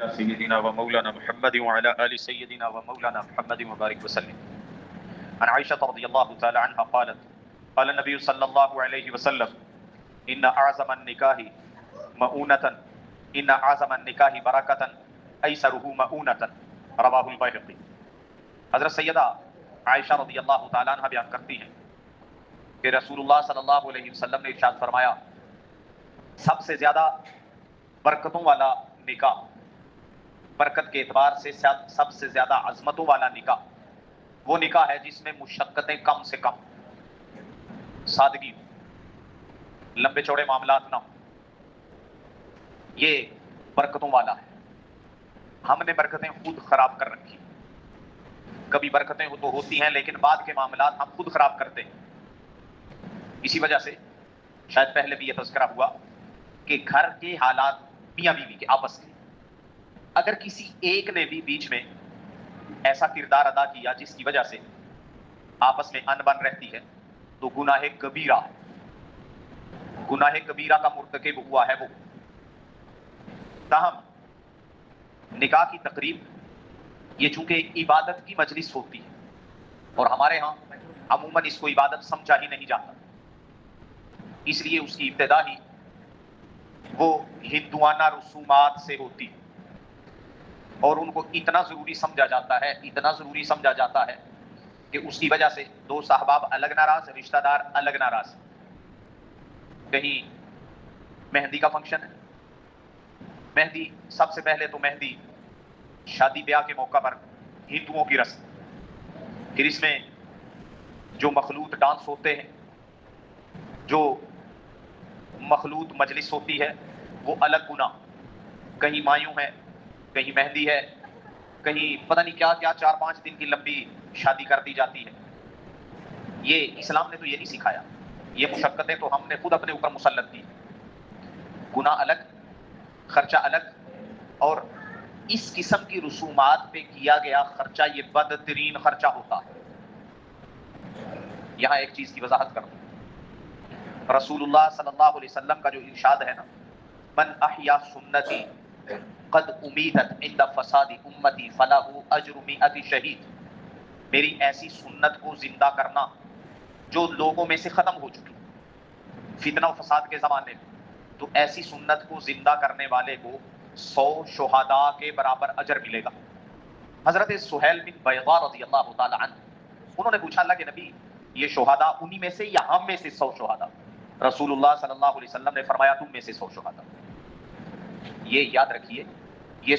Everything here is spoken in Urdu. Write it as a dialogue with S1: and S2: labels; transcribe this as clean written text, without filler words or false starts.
S1: سيدنا ومولانا محمد وعلى آل سيدنا ومولانا محمد وبارك وسلم. عن عائشة رضي الله تعالى عنها قالت قال النبي صلى الله عليه وسلم إن أعظم النكاح مؤونة إن أعظم النكاح بركة أيسره مؤونة رواہ البیہقی. حضرت سیدہ عائشہ رضی اللہ تعالیٰ عنہ بیان کرتی ہیں کہ رسول اللہ صلی اللہ علیہ وسلم نے ارشاد فرمایا سب سے زیادہ برکتوں والا نکاح، برکت کے اعتبار سے سب سے زیادہ عظمتوں والا نکاح وہ نکاح ہے جس میں مشقتیں کم سے کم، سادگی، لمبے چوڑے معاملات نہ ہوں. یہ برکتوں والا ہے. ہم نے برکتیں خود خراب کر رکھی. کبھی برکتیں تو ہوتی ہیں لیکن بعد کے معاملات ہم خود خراب کرتے ہیں. اسی وجہ سے شاید پہلے بھی یہ تذکرہ ہوا کہ گھر کے حالات میاں بیوی کے آپس کے، اگر کسی ایک نے بھی بیچ میں ایسا کردار ادا کیا جس کی وجہ سے آپس میں انبن رہتی ہے تو گناہ کبیرہ ہے. گناہ کبیرہ کا مرتکب ہوا ہے وہ. تاہم نکاح کی تقریب یہ چونکہ عبادت کی مجلس ہوتی ہے اور ہمارے ہاں عموماً اس کو عبادت سمجھا ہی نہیں جاتا، اس لیے اس کی ابتدا ہی وہ ہندوانہ رسومات سے ہوتی ہے اور ان کو اتنا ضروری سمجھا جاتا ہے کہ اس کی وجہ سے دوست احباب الگ ناراض، رشتہ دار الگ ناراض. کہیں مہندی کا فنکشن ہے، مہندی سب سے پہلے تو مہندی شادی بیاہ کے موقع پر ہندوؤں کی رسم، پھر اس میں جو مخلوط ڈانس ہوتے ہیں، جو مخلوط مجلس ہوتی ہے وہ الگ گناہ. کہیں مایوں ہے، کہیں مہندی ہے، کہیں پتہ نہیں کیا کیا 4-5 دن کی لمبی شادی کر دی جاتی ہے. یہ اسلام نے تو یہ نہیں سکھایا. یہ مشقتیں تو ہم نے خود اپنے اوپر مسلط کی. گناہ الگ، خرچہ الگ، اور اس قسم کی رسومات پہ کیا گیا خرچہ یہ بدترین خرچہ ہوتا ہے. یہاں ایک چیز کی وضاحت کروں. رسول اللہ صلی اللہ علیہ وسلم کا جو ارشاد ہے نا، من احیا سنتی قد امیدت عند فساد امتی فلہ اجر 100 شہید. میری ایسی سنت کو زندہ کرنا جو لوگوں میں سے ختم ہو چکی فتنہ و فساد کے زمانے میں، تو ایسی سنت کو زندہ کرنے والے کو 100 شہداء کے برابر اجر ملے گا. حضرت سہیل بن بیضاء رضی اللہ تعالی عنہ انہوں نے پوچھا اللہ کے نبی یہ شہداء انہی میں سے یا ہم میں سے 100 شہداء؟ رسول اللہ صلی اللہ علیہ وسلم نے فرمایا تم میں سے 100 شہداء. یہ یاد رکھیے، یہ